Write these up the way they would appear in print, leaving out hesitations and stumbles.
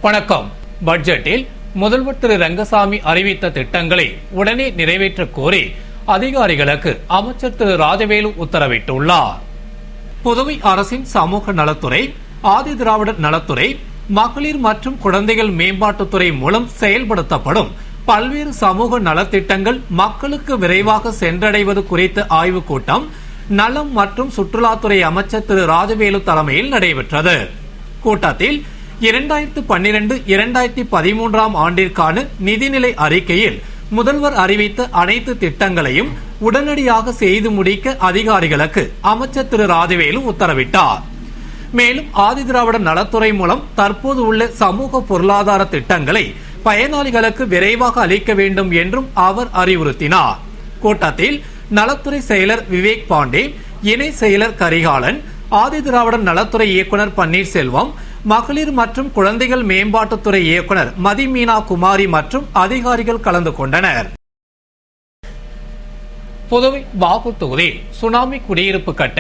வணக்கம். பட்ஜெட்டில் முதல்வர் திரு ரங்கசாமி அறிவித்த திட்டங்களை உடனே நிறைவேற்ற கோரி அதிகாரிகளுக்கு அமைச்சர் திரு ராஜவேலு உத்தரவிட்டுள்ளார். புதுவை அரசின் சமூக நலத்துறை, ஆதி திராவிடர் நலத்துறை, மகளிர் மற்றும் குழந்தைகள் மேம்பாட்டுத்துறை மூலம் செயல்படுத்தப்படும் பல்வேறு சமூக நலத்திட்டங்கள் மக்களுக்கு விரைவாக சென்றடைவது குறித்த ஆய்வுக் கூட்டம் நலம் மற்றும் சுற்றுலாத்துறை அமைச்சர் திரு ராஜவேலு தலைமையில் நடைபெற்றது. கூட்டத்தில் 2012-2013 ஆண்டிற்கான நிதிநிலை அறிக்கையில் முதல்வர் அறிவித்த அனைத்து திட்டங்களையும் உடனடியாக செய்து முடிக்க அதிகாரிகளுக்கு அமைச்சர் திரு ராஜவேலு உத்தரவிட்டார். மேலும் ஆதி திராவிடர் நலத்துறை மூலம் தற்போது உள்ள சமூக பொருளாதார திட்டங்களை பயனாளிகளுக்கு விரைவாக அளிக்க வேண்டும் என்றும் அவர் அறிவுறுத்தினார். கூட்டத்தில் நலத்துறை செயலர் விவேக் பாண்டே, இணை செயலர் கரிகாலன், ஆதி திராவிடர் நலத்துறை இயக்குநர் பன்னீர்செல்வம், மகளிர் மற்றும் குழந்தைகள் மேம்பாட்டுத்துறை இயக்குநர் மதிமீனா குமாரி மற்றும் அதிகாரிகள் கலந்து கொண்டனர். புதுவை பாகூர் தொகுதியில் சுனாமி குடியிருப்பு கட்ட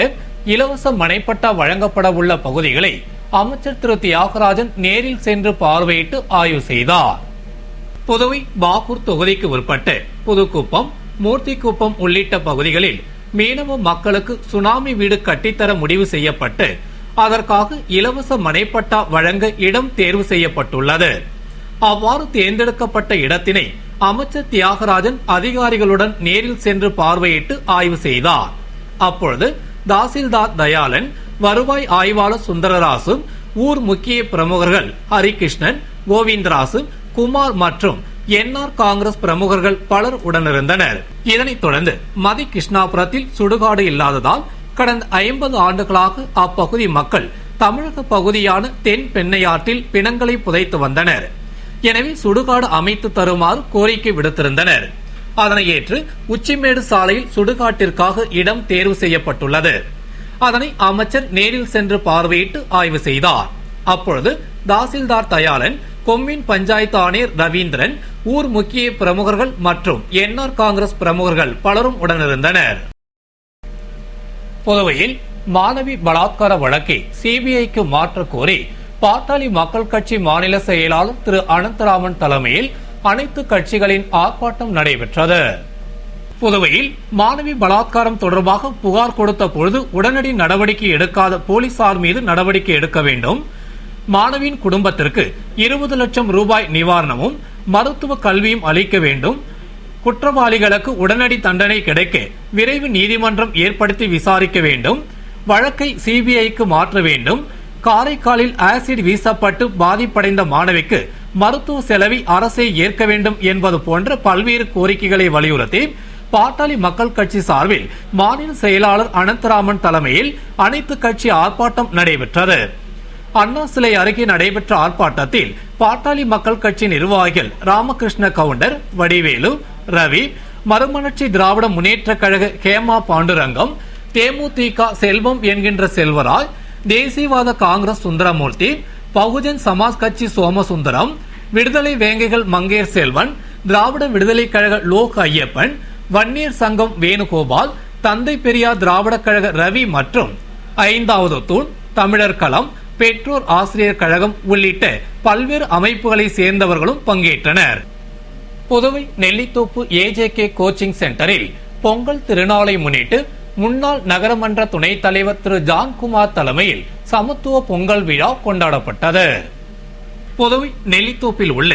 இலவச மனைப்பட்டா வழங்கப்பட உள்ள பகுதிகளை அமைச்சர் திரு தியாகராஜன் நேரில் சென்று பார்வையிட்டு ஆய்வு செய்தார். புதுவை பாகூர் தொகுதிக்கு உட்பட்ட புதுக்குப்பம், மூர்த்திக்குப்பம் உள்ளிட்ட பகுதிகளில் மீனவ மக்களுக்கு சுனாமி வீடு கட்டித்தர முடிவு செய்யப்பட்டு அதற்காக இலவச மனைப்பட்டா வழங்க இடம் தேர்வு செய்யப்பட்டுள்ளது. அவ்வாறு தேர்ந்தெடுக்கப்பட்ட இடத்தினை அமைச்சர் தியாகராஜன் அதிகாரிகளுடன் நேரில் சென்று பார்வையிட்டு ஆய்வு செய்தார். அப்பொழுது தாசில்தார் தயாளன், வருவாய் ஆய்வாளர் சுந்தரராசு, ஊர் முக்கிய பிரமுகர்கள் ஹரிகிருஷ்ணன், கோவிந்தராசு, குமார் மற்றும் என்ஆர் காங்கிரஸ் பிரமுகர்கள் பலர் உடனிருந்தனர். இதனைத் தொடர்ந்து மதி கிருஷ்ணாபுரத்தில் சுடுகாடு இல்லாததால் கடந்த 50 ஆண்டுகளாக அப்பகுதி மக்கள் தமிழக பகுதியான தென் பெண்ணையாற்றில் பிணங்களை புதைத்து வந்தனர். எனவே சுடுகாடு அமைத்து தருமாறு கோரிக்கை விடுத்திருந்தனர். அதனை ஏற்று உச்சிமேடு சாலையில் சுடுகாட்டிற்காக இடம் தேர்வு செய்யப்பட்டுள்ளது. அதனை அமைச்சர் நேரில் சென்று பார்வையிட்டு ஆய்வு செய்தார். அப்பொழுது தாசில்தார் தயாளன், கொம்மின் பஞ்சாயத்து ஆணையர் ரவீந்திரன், ஊர் முக்கிய பிரமுகர்கள் மற்றும் என்ஆர் காங்கிரஸ் பிரமுகர்கள் பலரும் உடனிருந்தனர். புதுவையில் மாணவி பலாத்கார வழக்கை சிபிஐக்கு மாற்ற கோரி பாட்டாளி மக்கள் கட்சி மாநில செயலாளர் திரு அனந்தராமன் தலைமையில் அனைத்து கட்சிகளின் ஆர்ப்பாட்டம் நடைபெற்றது. புதுவையில் மாணவி பலாத்காரம் தொடர்பாக புகார் கொடுத்த பொழுது உடனடி நடவடிக்கை எடுக்காத போலீசார் மீது நடவடிக்கை எடுக்க வேண்டும், மாணவியின் குடும்பத்திற்கு 20 லட்சம் ரூபாய் நிவாரணமும் மருத்துவ கல்வியும் அளிக்க வேண்டும், குற்றவாளிகளுக்கு உடனடி தண்டனை கிடைக்க விரைவு நீதிமன்றம் ஏற்படுத்தி விசாரிக்க வேண்டும், வழக்கை சிபிஐக்கு மாற்ற வேண்டும், காரைக்காலில் ஆசிட் வீசப்பட்டு பாதிப்படைந்த மாணவிக்கு மருத்துவ செலவை அரசே ஏற்க வேண்டும் என்பது போன்ற பல்வேறு கோரிக்கைகளை வலியுறுத்தி பாட்டாளி மக்கள் கட்சி சார்பில் மாநில செயலாளர் அனந்தராமன் தலைமையில் அனைத்து கட்சி ஆர்ப்பாட்டம் நடைபெற்றது. அண்ணா சிலை அருகே நடைபெற்ற ஆர்ப்பாட்டத்தில் பாட்டாளி மக்கள் கட்சி நிர்வாகிகள் ராமகிருஷ்ண கவுண்டர், வடிவேலு, ரவி, மறுமலர்ச்சி திராவிட முன்னேற்ற கழக ஹேமா பாண்டுரங்கம், தேமுதிக செல்வம் என்கின்ற செல்வராஜ், தேசியவாத காங்கிரஸ் சுந்தரமூர்த்தி, பகுஜன் சமாஜ் கட்சி சோமசுந்தரம், விடுதலை வேங்கைகள் மங்கையர் செல்வன், திராவிட விடுதலை கழக லோக் ஐயப்பன், வன்னியர் சங்கம் வேணுகோபால், தந்தை பெரியார் திராவிட கழக ரவி மற்றும் 5வது தூண், தமிழர் களம், பெற்றோர் ஆசிரியர் கழகம் உள்ளிட்ட பல்வேறு அமைப்புகளை சேர்ந்தவர்களும் பங்கேற்றனர். புதுவை நெல்லித்தோப்பு ஏஜேகே கோச்சிங் சென்டரில் பொங்கல் திருநாளை முன்னிட்டு முன்னாள் நகரமன்ற துணைத் தலைவர் திரு ஜான்குமார் தலைமையில் சமத்துவ பொங்கல் விழா கொண்டாடப்பட்டது. புதுவை நெல்லித்தோப்பில் உள்ள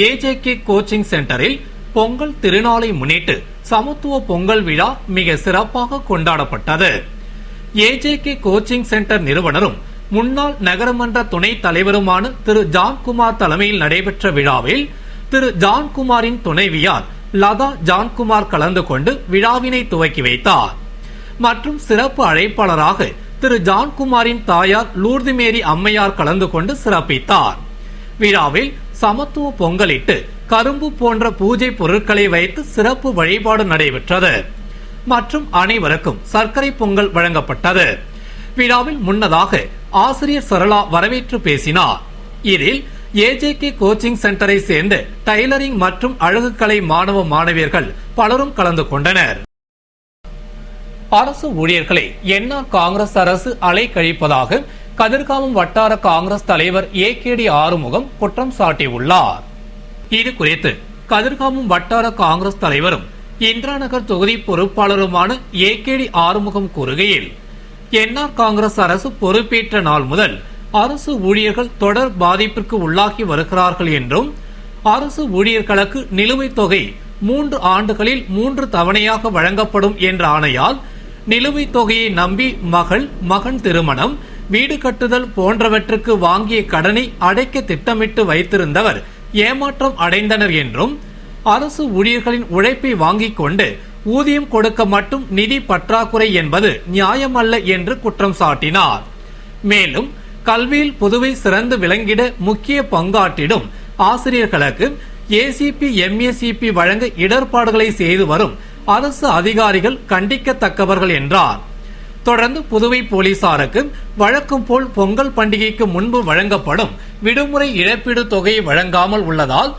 ஏஜேகே கோச்சிங் சென்டரில் பொங்கல் திருநாளை முன்னிட்டு சமத்துவ பொங்கல் விழா மிக சிறப்பாக கொண்டாடப்பட்டது. ஏஜேகே கோச்சிங் சென்டர் நிறுவனரும் முன்னாள் நகரமன்ற துணைத் தலைவருமான திரு ஜான்குமார் தலைமையில் நடைபெற்ற விழாவில் திரு ஜான்குமாரின் துணைவியார் லதா ஜான்குமார் கலந்து கொண்டு விழாவினை துவக்கி வைத்தார். மற்றும் சிறப்பு அழைப்பாளராக திரு ஜான்குமாரின் தாயார் லூர்து மேரி அம்மையார் கலந்து கொண்டு சிறப்பித்தார். விழாவில் சமத்துவ பொங்கலிட்டு கரும்பு போன்ற பூஜை பொருட்களை வைத்து சிறப்பு வழிபாடு நடைபெற்றது. மற்றும் அனைவருக்கும் சர்க்கரை பொங்கல் வழங்கப்பட்டது. விழாவில் முன்னதாக ஆசிரியர் சரளா வரவேற்று பேசினார். இதில் ஏஜேகே கோச்சிங் சென்டரை சேர்ந்த டைலரிங் மற்றும் அழகுக்கலை மாணவ மாணவியர்கள் பலரும் கலந்து கொண்டனர். அரசு ஊழியர்களை என்ஆர் காங்கிரஸ் அரசு அலைக்கழிப்பதாக கதிர்காமம் வட்டார காங்கிரஸ் தலைவர் ஏகேடி ஆறுமுகம் குற்றம் சாட்டியுள்ளார். இது குறித்து கதிர்காமம் வட்டார காங்கிரஸ் தலைவரும் இந்திரா நகர் தொகுதி பொறுப்பாளருமான ஏகேடி ஆறுமுகம் கூறுகையில், என்ஆர் காங்கிரஸ் அரசு பொறுப்பேற்ற நாள் முதல் அரசு ஊழியர்கள் தொடர் பாதிப்பிற்கு உள்ளாகி வருகிறார்கள் என்றும், அரசு ஊழியர்களுக்கு நிலுவைத் தொகை 3 ஆண்டுகளில் 3 தவணையாக வழங்கப்படும் என்ற ஆணையால் நிலுவைத் தொகையை நம்பி மகன் திருமணம், வீடு கட்டுதல் போன்றவற்றுக்கு வாங்கிய கடனை அடைக்க திட்டமிட்டு வைத்திருந்தவர் ஏமாற்றம் அடைந்தனர் என்றும், அரசு ஊழியர்களின் உழைப்பை வாங்கிக் கொண்டு ஊதியம் கொடுக்க மட்டும் நிதி பற்றாக்குறை என்பது நியாயமல்ல என்று குற்றம் சாட்டினார். மேலும் கல்வியில் புதுவை சிறந்து விளங்கிட முக்கிய பங்காற்றிடும் ஆசிரியர்களுக்கு ஏசிபி எம்ஏசிபி வழங்க இடர்பாடுகளை செய்து வரும் அரசு அதிகாரிகள் கண்டிக்கத்தக்கவர்கள் என்றார். தொடர்ந்து புதுவை போலீசாருக்கு வழக்கம் போல் பொங்கல் பண்டிகைக்கு முன்பு வழங்கப்படும் விடுமுறை இழப்பீடு தொகையை வழங்காமல் உள்ளதால்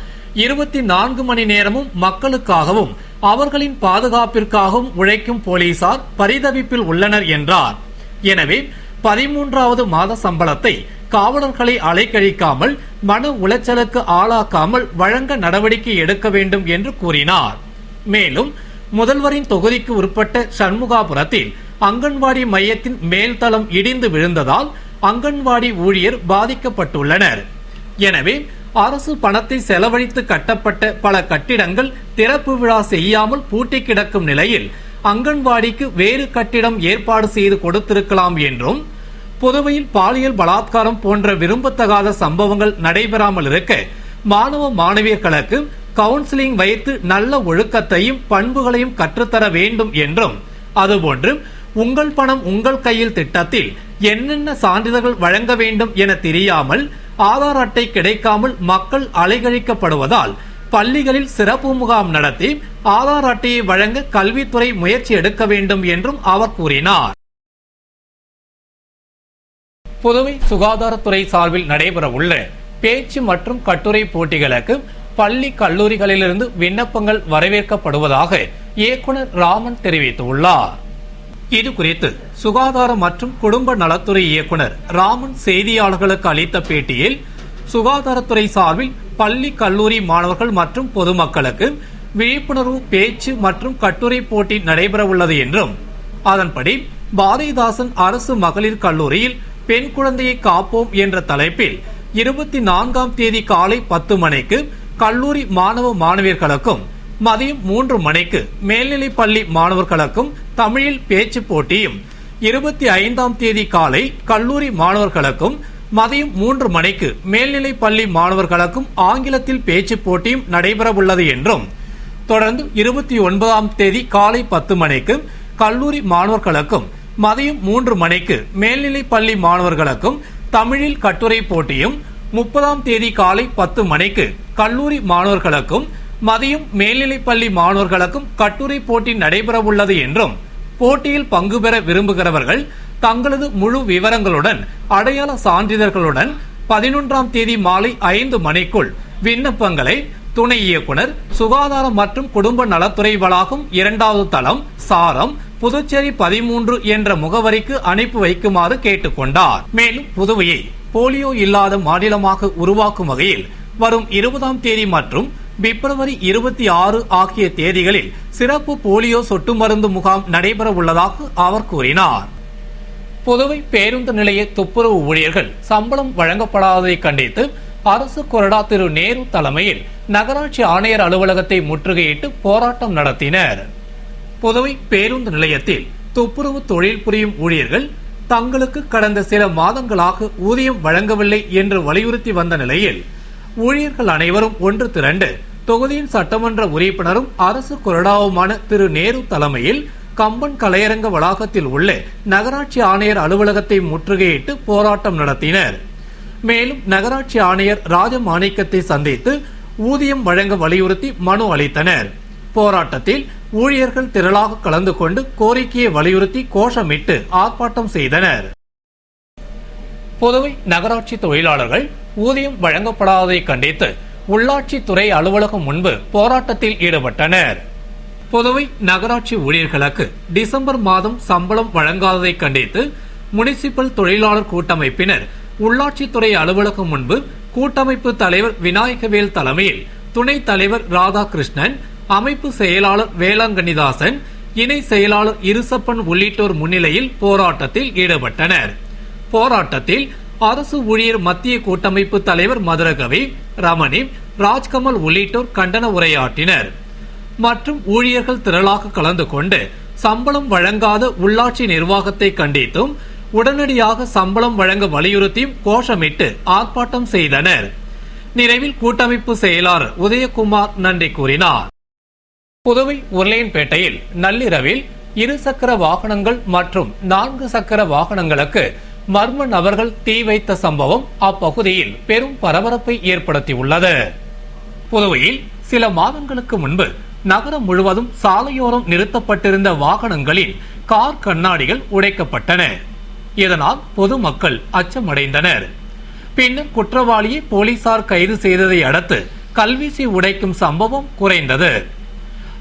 24 மணி நேரமும் மக்களுக்காகவும் அவர்களின் பாதுகாப்பிற்காகவும் உழைக்கும் போலீசார் பரிதவிப்பில் உள்ளனர் என்றார். எனவே 13வது மாத சம்பளத்தை காவலர்களை அலைக்கழிக்காமல் மன உளைச்சலுக்கு ஆளாக்காமல் வழங்க நடவடிக்கை எடுக்க வேண்டும் என்று கூறினார். மேலும் முதல்வரின் தொகுதிக்கு உட்பட்ட சண்முகாபுரத்தில் அங்கன்வாடி மையத்தின் மேல்தளம் இடிந்து விழுந்ததால் அங்கன்வாடி ஊழியர் பாதிக்கப்பட்டுள்ளனர். எனவே அரசு பணத்தை செலவழித்து கட்டப்பட்ட பல கட்டிடங்கள் திறப்பு விழா செய்யாமல் பூட்டி கிடக்கும் நிலையில் அங்கன்வாடிக்கு வேறு கட்டிடம் ஏற்பாடு செய்து கொடுத்திருக்கலாம் என்றும், புதுவையில் பாலியல் பலாத்காரம் போன்ற விரும்பத்தகாத சம்பவங்கள் நடைபெறாமல் இருக்க மாணவ மாணவியர்களுக்கு கவுன்சிலிங் வைத்து நல்ல ஒழுக்கத்தையும் பண்புகளையும் கற்றுத்தர வேண்டும் என்றும், அதுபோன்று உங்கள் பணம் உங்கள் கையில் திட்டத்தில் என்னென்ன சான்றிதழ்கள் வழங்க வேண்டும் என தெரியாமல் ஆதார் அட்டை கிடைக்காமல் மக்கள் அலைகழிக்கப்படுவதால் பள்ளிகளில் சிறப்பு முகாம் நடத்தி ஆதார் அட்டையை வழங்க கல்வித்துறை முயற்சி எடுக்க வேண்டும் என்றும் அவர் கூறினார். புதுவை சுகாதாரத்துறை சார்பில் நடைபெறவுள்ள பேச்சு மற்றும் கட்டுரை போட்டிகளுக்கு பள்ளி கல்லூரிகளிலிருந்து விண்ணப்பங்கள் வரவேற்கப்படுவதாக இயக்குனர் ராமன் தெரிவித்துள்ளார். இது குறித்து சுகாதார மற்றும் குடும்ப நலத்துறை இயக்குனர் ராமன் செய்தியாளர்களுக்கு அளித்த பேட்டியில், சுகாதாரத்துறை சார்பில் பள்ளி கல்லூரி மாணவர்கள் மற்றும் பொதுமக்களுக்கு விழிப்புணர்வு பேச்சு மற்றும் கட்டுரை போட்டி நடைபெறவுள்ளது என்றும், அதன்படி பாரதிதாசன் அரசு மகளிர் கல்லூரியில் பெண் குழந்தையை காப்போம் என்ற தலைப்பில் 24ஆம் தேதி காலை 10 மணிக்கு கல்லூரி மாணவ மாணவியர்களுக்கும் மதியம் 3 மணிக்கு மேல்நிலை பள்ளி மாணவர்களுக்கும் தமிழில் பேச்சு போட்டியும், 25ஆம் தேதி காலை கல்லூரி மாணவர்களுக்கும் மதியம் 3 மணிக்கு மேல்நிலை பள்ளி மாணவர்களுக்கும் ஆங்கிலத்தில் பேச்சு போட்டியும் நடைபெறவுள்ளது என்றும், தொடர்ந்து 29ஆம் தேதி காலை 10 மணிக்கு கல்லூரி மாணவர்களுக்கும் மதியம் 3 மணிக்கு மேல்நிலை பள்ளி மாணவர்களுக்கும் தமிழில் கட்டுரை போட்டியும், 30ஆம் தேதி காலை 10 மணிக்கு கல்லூரி மாணவர்களுக்கும் மதியம் மேல்நிலை பள்ளி மாணவர்களுக்கும் கட்டுரை போட்டி நடைபெறவுள்ளது என்றும், போட்டியில் பங்கு பெற விரும்புகிறவர்கள் தங்களது முழு விவரங்களுடன் அடையாள சான்றிதழ்களுடன் 11ஆம் தேதி மாலை 5 மணிக்குள் விண்ணப்பங்களை துணை இயக்குனர் சுகாதாரம் மற்றும் குடும்ப நலத்துறை வளாகம் 2வது தளம் சாரம் புதுச்சேரி 13 என்ற முகவரிக்கு அனுப்பி வைக்குமாறு கேட்டுக்கொண்டார். மேலும் புதுவையை போலியோ இல்லாத மாநிலமாக உருவாக்கும் வகையில் வரும் 20ஆம் தேதி மற்றும் பிப்ரவரி 26 ஆகிய தேதிகளில் சிறப்பு போலியோ சொட்டு மருந்து முகாம் நடைபெற உள்ளதாக அவர் கூறினார். புதுவை பேருந்து நிலைய துப்புரவு ஊழியர்கள் சம்பளம் வழங்கப்படாததை கண்டித்து அரசு கொறடா திரு நேரு தலைமையில் நகராட்சி ஆணையர் அலுவலகத்தை முற்றுகையிட்டு போராட்டம் நடத்தினர். புதுவை பேருந்து நிலையத்தில் துப்புரவு தொழில் புரியும் ஊழியர்கள் தங்களுக்கு கடந்த சில மாதங்களாக ஊதியம் வழங்கவில்லை என்று வலியுறுத்தி வந்த நிலையில் ஊழியர்கள் அனைவரும் ஒன்று திரண்டு தொகுதியின் சட்டமன்ற உறுப்பினரும் அரசு கொறடாவுமான திரு நேரு தலைமையில் கம்பன் கலையரங்க வளாகத்தில் உள்ள நகராட்சி ஆணையர் அலுவலகத்தை முற்றுகையிட்டு போராட்டம் நடத்தினர். மேலும் நகராட்சி ஆணையர் ராஜமாணிக்கத்தை சந்தித்து ஊதியம் வழங்க வலியுறுத்தி மனு அளித்தனர். போராட்டத்தில் ஊழியர்கள் திரளாக கலந்து கொண்டு கோரிக்கையை வலியுறுத்தி கோஷமிட்டு ஆர்ப்பாட்டம் செய்தனர். புதுவை நகராட்சி தொழிலாளர்கள் ஊதியம் வழங்கப்படாததை கண்டித்து உள்ளாட்சித்துறை அலுவலகம் முன்பு போராட்டத்தில் ஈடுபட்டனர். புதுவை நகராட்சி ஊழியர்களுக்கு டிசம்பர் மாதம் சம்பளம் வழங்காததை கண்டித்து முனிசிபல் தொழிலாளர் கூட்டமைப்பினர் உள்ளாட்சித்துறை அலுவலகம் முன்பு கூட்டமைப்பு தலைவர் விநாயகவேல் தலைமையில் துணைத் தலைவர் ராதாகிருஷ்ணன், அமைப்பு செயலாளர் வேளாங்கண்ணிதாசன், இணை செயலாளர் இருசப்பன் உள்ளிட்டோர் முன்னிலையில் போராட்டத்தில் ஈடுபட்டனர். போராட்டத்தில் அரசு ஊழியர் மத்திய கூட்டமைப்பு தலைவர் மதுரகவி, ரமணி, ராஜ்கமல் உள்ளிட்டோர் கண்டன உரையாற்றினர். மற்றும் ஊழியர்கள் திரளாக கலந்து கொண்டு சம்பளம் வழங்காத உள்ளாட்சி நிர்வாகத்தை கண்டித்தும் உடனடியாக சம்பளம் வழங்க வலியுறுத்தியும் கோஷமிட்டு ஆர்ப்பாட்டம் செய்தனர். நிறைவில் கூட்டமைப்பு செயலாளர் உதயகுமார் நன்றி கூறினார். புதுவை உருளையன்பேட்டையில் நள்ளிரவில் 2 சக்கர வாகனங்கள் மற்றும் 4 சக்கர வாகனங்களுக்கு மர்ம நபர்கள் தீ வைத்த சம்பவம் அப்பகுதியில் பெரும் பரபரப்பை ஏற்படுத்தியுள்ளது. புதுவையில் சில மாதங்களுக்கு முன்பு நகரம் முழுவதும் சாலையோரம் நிறுத்தப்பட்டிருந்த வாகனங்களின் கார் கண்ணாடிகள் உடைக்கப்பட்டன. இதனால் பொதுமக்கள் அச்சமடைந்தனர். பின்னர் குற்றவாளியை போலீசார் கைது செய்ததை அடுத்து கல்வீசி உடைக்கும் சம்பவம் குறைந்தது.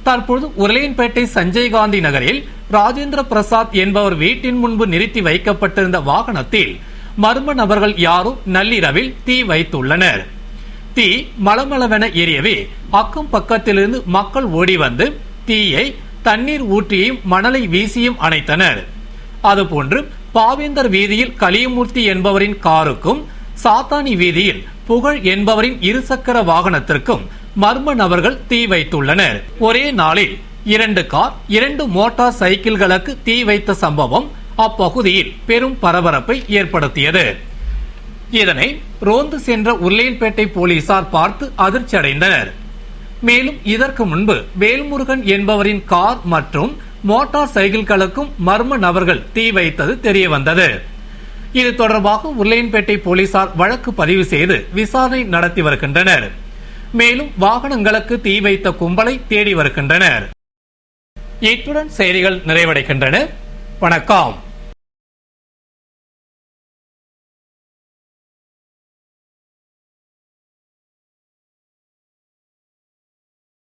தற்போது உருளையன்பேட்டை சஞ்சய் காந்தி நகரில் ராஜேந்திர பிரசாத் என்பவர் வீட்டின் முன்பு நிறுத்தி வைக்கப்பட்டிருந்த வாகனத்தில் மர்ம நபர்கள் யாரோ நள்ளிரவில் தீ வைத்துள்ளனர். தீ மளமளவென எரியவே அக்கம் பக்கத்திலிருந்து மக்கள் ஓடி வந்து தீயை தண்ணீர் ஊற்றியும் மணலை வீசியும் அணைத்தனர். அதுபோன்று பாவேந்தர் வீதியில் கலியமூர்த்தி என்பவரின் காருக்கும் சாத்தானி வீதியில் புகழ் என்பவரின் 2 சக்கர வாகனத்திற்கும் மர்ம நபர்கள் தீ வைத்துள்ளனர். ஒரே நாளில் 2 கார் 2 மோட்டார் சைக்கிள்களுக்கு தீ வைத்த சம்பவம் அப்பகுதியில் பெரும் பரபரப்பை ஏற்படுத்தியது. இதனை ரோந்து சென்ற உருளையன்பேட்டை போலீசார் பார்த்து அதிர்ச்சி அடைந்தனர். மேலும் இதற்கு முன்பு வேல்முருகன் என்பவரின் கார் மற்றும் மோட்டார் சைக்கிள்களுக்கும் மர்ம நபர்கள் தீ வைத்தது தெரியவந்தது. இது தொடர்பாக உருளையன்பேட்டை போலீசார் வழக்கு பதிவு செய்து விசாரணை நடத்தி வருகின்றனர். மேலும் வாகனங்களுக்கு தீ வைத்த கும்பலை தேடி வருகின்றனர். இத்துடன் செய்திகள் நிறைவடைகின்றன. வணக்கம்.